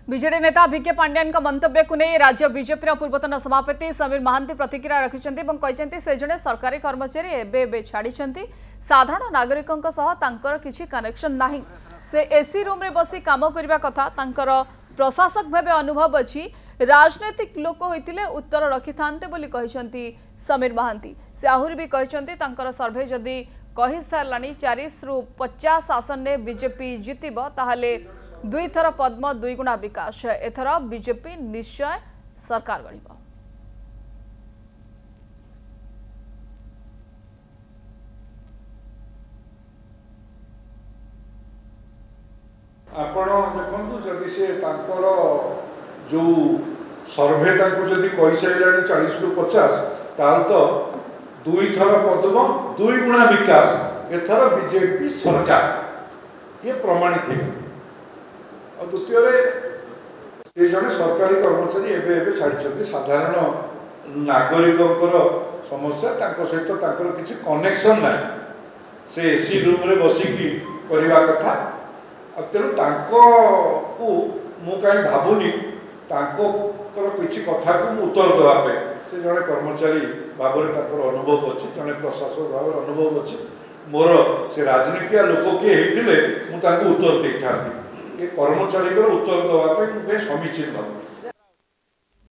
BJD नेता भिके पांड्यान मंतव्य को नहीं राज्य बीजेपी पूर्वतन सभापति समीर महांती प्रतिक्रिया रखिंट से जड़े सरकारी कर्मचारी एबे छाड़ी साधारण नागरिकों किसी कनेक्शन नहीं से एसी रूम रे बसी काम करने कथा प्रशासक भाव अनुभव अच्छी राजनैतिक लोक होते उत्तर रखि था समीर महांती से आहरी भी कहते सर्भे जदि कही सारा 40 ରୁ 50 आसन में बीजेपी जितब ताहले 2 थर पद्म 2 गुणा विकास एथर बीजेपी निश्चय सरकार गढ़। आपण देखु जदि से जो सर्भे जदि कही सारे 40 ରୁ 50 ताल तो 2 थर पद्म 2 गुणा विकास एथर बीजेपी सरकार ये प्रमाणित है। और द्वितीय जड़े सरकारी कर्मचारी एवं छाड़ी साधारण नागरिकों समस्या सहित किसी कनेक्शन ना से एसी रूम रे बसिकी करवा कथा तेणु को मु कहीं भावुनी किसी कथा को उत्तर देवाई से जड़े कर्मचारी भाव में अनुभव अच्छी जड़े प्रशासक भाव अनुभव अच्छी मोर से राजनीतिया लोक किए होते मुझे उत्तर दे था ये कर्मचारी उत्तर देवाई समीचीन भाव।